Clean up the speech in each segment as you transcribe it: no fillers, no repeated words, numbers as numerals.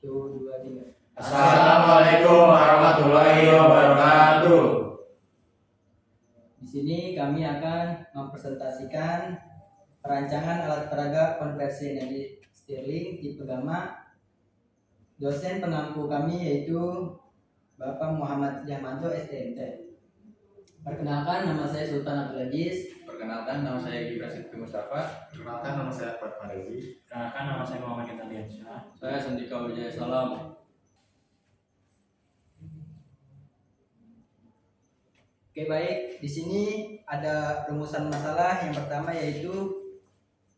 Satu, dua, tiga. Assalamualaikum warahmatullahi wabarakatuh. Di sini kami akan mempresentasikan perancangan alat peraga konversi energi Stirling tipe gamma. Dosen pengampu kami yaitu Bapak Muhammad Yahmanto STMT. Perkenalkan, nama saya Sultan Abdul Aziz. Perkenalkan, nama saya Gibran Sidki Mustafa. Perkenalkan, nama saya Ahmad Farezi. Perkenalkan, nama saya Muhammad Intandiansyah. Saya Sendika Wijaya Salam. Oke, baik. Di sini ada rumusan masalah. Yang pertama yaitu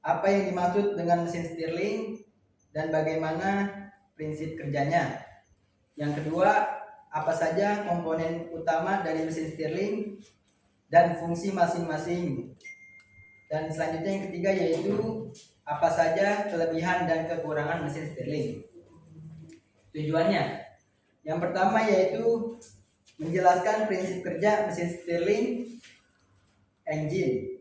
apa yang dimaksud dengan mesin Stirling dan bagaimana prinsip kerjanya. Yang kedua, apa saja komponen utama dari mesin Stirling dan fungsi masing-masing. Dan selanjutnya yang ketiga yaitu apa saja kelebihan dan kekurangan mesin Stirling. Tujuannya, yang pertama yaitu menjelaskan prinsip kerja mesin Stirling engine.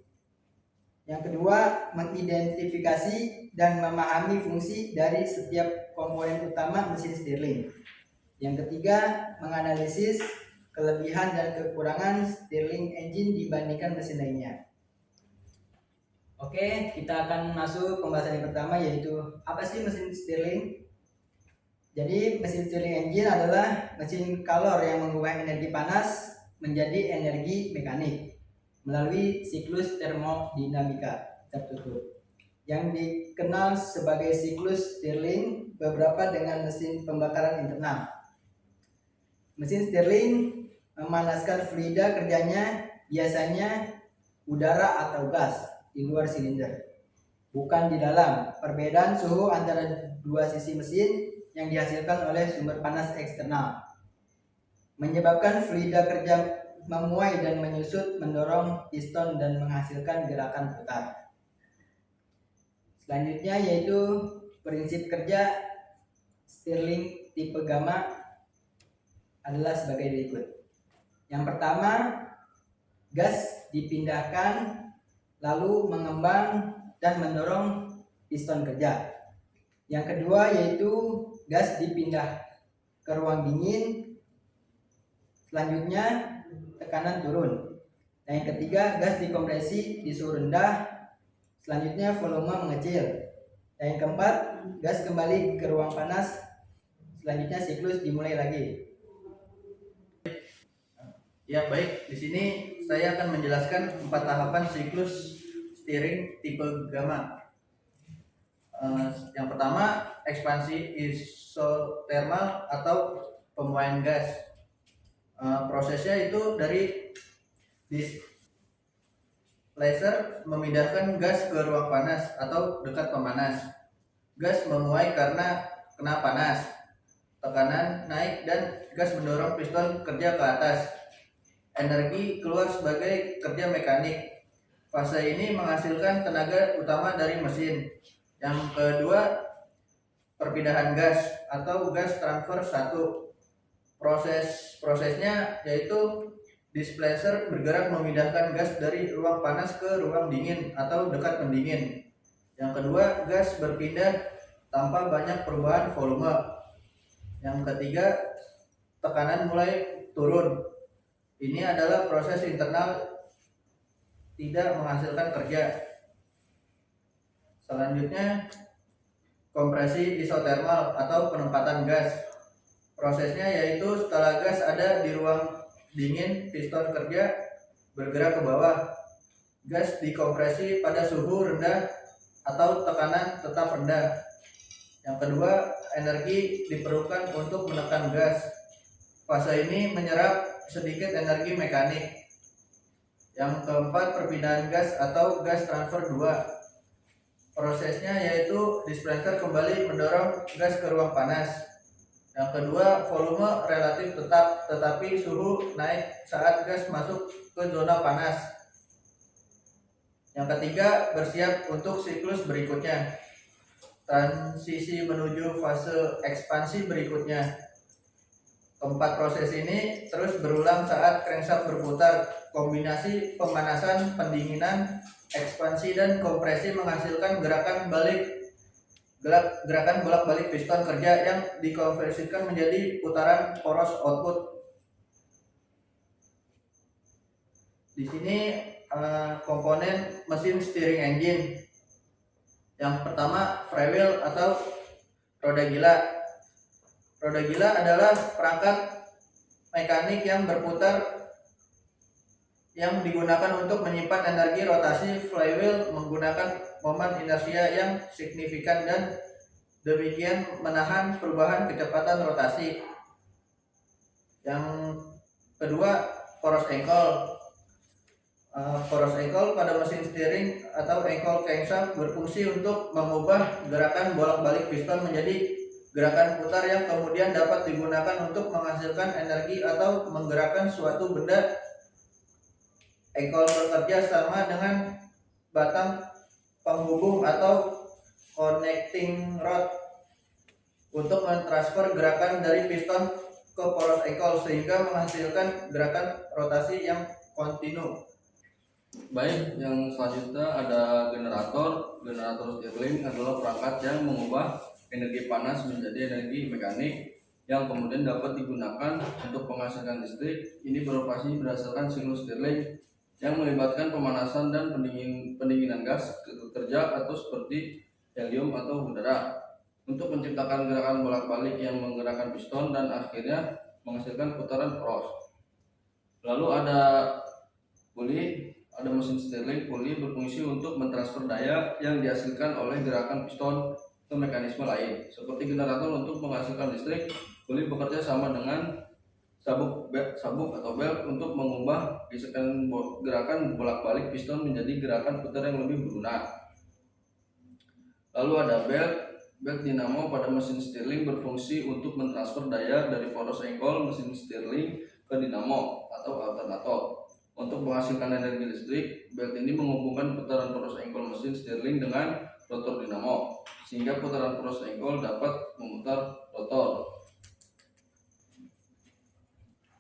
Yang kedua, mengidentifikasi dan memahami fungsi dari setiap komponen utama mesin Stirling. Yang ketiga, menganalisis kelebihan dan kekurangan Stirling engine dibandingkan mesin lainnya. Oke, kita akan masuk pembahasan yang pertama yaitu apa sih mesin Stirling? Jadi mesin Stirling engine adalah mesin kalor yang mengubah energi panas menjadi energi mekanik melalui siklus termodinamika tertutup yang dikenal sebagai siklus Stirling, beberapa dengan mesin pembakaran internal. Mesin Stirling memanaskan fluida, kerjanya biasanya udara atau gas di luar silinder, bukan di dalam. Perbedaan suhu antara dua sisi mesin yang dihasilkan oleh sumber panas eksternal menyebabkan fluida kerja memuai dan menyusut, mendorong piston dan menghasilkan gerakan putar. Selanjutnya yaitu prinsip kerja Stirling tipe gamma adalah sebagai berikut. Yang pertama, gas dipindahkan lalu mengembang dan mendorong piston kerja. Yang kedua yaitu gas dipindah ke ruang dingin, selanjutnya tekanan turun. Dan yang ketiga, gas dikompresi di suhu rendah, selanjutnya volume mengecil. Dan yang keempat, gas kembali ke ruang panas, selanjutnya siklus dimulai lagi. Ya, baik. Di sini saya akan menjelaskan 4 tahapan siklus Stirling tipe gamma. Yang pertama, ekspansi isotermal atau pemuaian gas. Prosesnya itu dari displacer memindahkan gas ke ruang panas atau dekat pemanas. Gas memuai karena kena panas, tekanan naik dan gas mendorong piston kerja ke atas. Energi keluar sebagai kerja mekanik. Fase ini menghasilkan tenaga utama dari mesin. Yang kedua, perpindahan gas atau gas transfer 1. Prosesnya yaitu displacer bergerak memindahkan gas dari ruang panas ke ruang dingin atau dekat pendingin. Yang kedua, gas berpindah tanpa banyak perubahan volume. Yang ketiga, tekanan mulai turun. Ini adalah proses internal, tidak menghasilkan kerja. Selanjutnya, kompresi isotermal atau penempatan gas. Prosesnya yaitu setelah gas ada di ruang dingin, piston kerja bergerak ke bawah. Gas dikompresi pada suhu rendah atau tekanan tetap rendah. Yang kedua, energi diperlukan untuk menekan gas. Fase ini menyerap sedikit energi mekanik. Yang keempat, perpindahan gas atau gas transfer 2. Prosesnya yaitu displacer kembali mendorong gas ke ruang panas. Yang kedua, volume relatif tetap, tetapi suhu naik saat gas masuk ke zona panas. Yang ketiga, bersiap untuk siklus berikutnya. Transisi menuju fase ekspansi berikutnya. Keempat proses ini terus berulang saat crankshaft berputar. Kombinasi pemanasan, pendinginan, ekspansi, dan kompresi menghasilkan gerakan balik gerakan bolak-balik piston kerja yang dikonversikan menjadi putaran poros output. Di sini komponen mesin steering engine. Yang pertama, flywheel atau roda gila. Roda gila adalah perangkat mekanik yang berputar yang digunakan untuk menyimpan energi rotasi flywheel menggunakan momen inersia yang signifikan dan demikian menahan perubahan kecepatan rotasi. Yang kedua, poros ankle. Poros ankle pada mesin steering atau ankle crankshaft berfungsi untuk mengubah gerakan bolak-balik piston menjadi gerakan putar yang kemudian dapat digunakan untuk menghasilkan energi atau menggerakkan suatu benda. Ankle bekerja sama dengan batang penghubung atau connecting rod untuk mentransfer gerakan dari piston ke poros ankle sehingga menghasilkan gerakan rotasi yang kontinu. Baik, yang selanjutnya ada generator. Generator Stirling adalah perangkat yang mengubah energi panas menjadi energi mekanik yang kemudian dapat digunakan untuk menghasilkan listrik. Ini beroperasi berdasarkan siklus Stirling yang melibatkan pemanasan dan pendinginan gas kerja atau seperti helium atau udara untuk menciptakan gerakan bolak-balik yang menggerakkan piston dan akhirnya menghasilkan putaran poros. Lalu ada puli. Ada mesin Stirling puli berfungsi untuk mentransfer daya yang dihasilkan oleh gerakan piston ke mekanisme lain. Seperti generator untuk menghasilkan listrik, puli bekerja sama dengan sabuk atau belt untuk mengubah gerakan bolak-balik piston menjadi gerakan putar yang lebih berguna. Lalu ada belt. Belt dinamo pada mesin Stirling berfungsi untuk mentransfer daya dari poros ankle mesin Stirling ke dinamo atau alternator. Untuk menghasilkan energi listrik, belt ini menghubungkan putaran poros ankle mesin Stirling dengan rotor dinamo, sehingga putaran poros ankle dapat memutar rotor.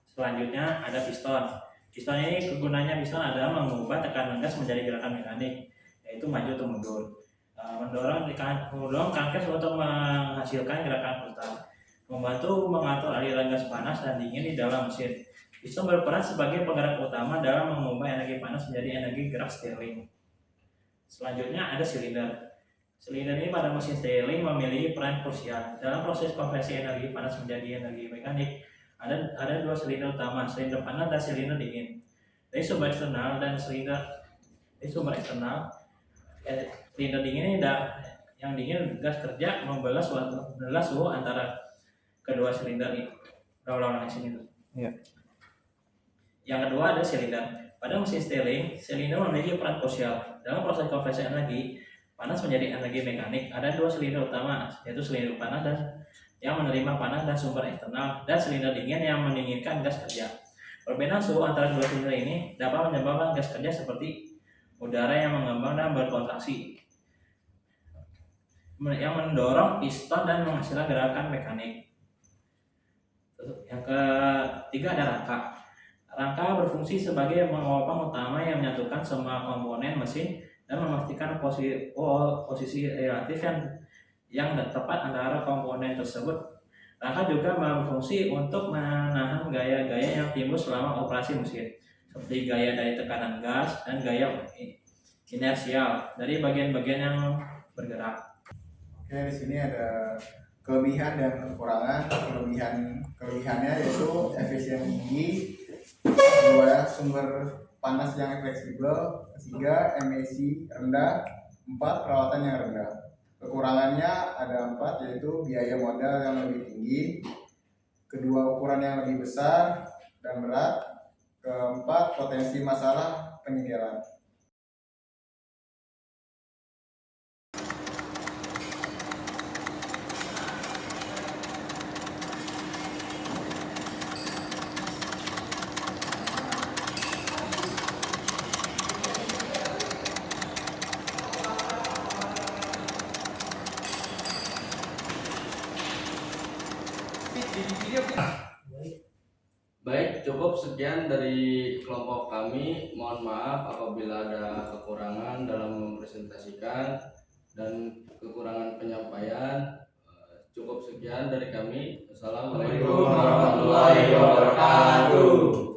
Selanjutnya ada piston. Piston ini kegunaannya piston adalah mengubah tekanan gas menjadi gerakan mekanik, yaitu maju atau mundur. Mendorong crankcase untuk menghasilkan gerakan putar, membantu mengatur aliran gas panas dan dingin di dalam mesin. Piston berperan sebagai penggerak utama dalam mengubah energi panas menjadi energi gerak Stirling. Selanjutnya ada silinder. Silinder ini pada mesin Stirling memiliki peran krusial dalam proses konversi energi panas menjadi energi mekanik. Ada dua silinder utama, silinder panas dan silinder dingin. Dari sumber eksternal dan silinder silinder dingin ini yang dingin gas kerja membelah suhu antara kedua silinder ini. Ulang sini tuh. Iya. Yang kedua ada silinder. Pada mesin Stirling, silinder memiliki peran krusial dalam proses konversi energi panas menjadi energi mekanik. Ada dua silinder utama, yaitu silinder panas dan yang menerima panas dan sumber eksternal, dan silinder dingin yang mendinginkan gas kerja. Perbedaan suhu antara dua silinder ini dapat menyebabkan gas kerja seperti udara yang mengembang dan berkontraksi, yang mendorong piston dan menghasilkan gerakan mekanik. Yang ketiga ada rangka. Rangka berfungsi sebagai penopang utama yang menyatukan semua komponen mesin dan memastikan posisi relatif yang tepat antara komponen tersebut. Rangka juga berfungsi untuk menahan gaya-gaya yang timbul selama operasi mesin, seperti gaya dari tekanan gas dan gaya inersial dari bagian-bagian yang bergerak. Oke, di sini ada kelebihan dan kekurangan. Kelebihannya yaitu efisien tinggi, kedua sumber panas yang fleksibel, ketiga emisi rendah, empat perawatan yang rendah. Kekurangannya ada 4, yaitu biaya modal yang lebih tinggi, kedua ukuran yang lebih besar dan berat, keempat potensi masalah penyegelan. Baik, cukup sekian dari kelompok kami. Mohon maaf apabila ada kekurangan dalam mempresentasikan. dan kekurangan penyampaian. Cukup sekian dari kami. Assalamualaikum Waalaikumsalam warahmatullahi wabarakatuh.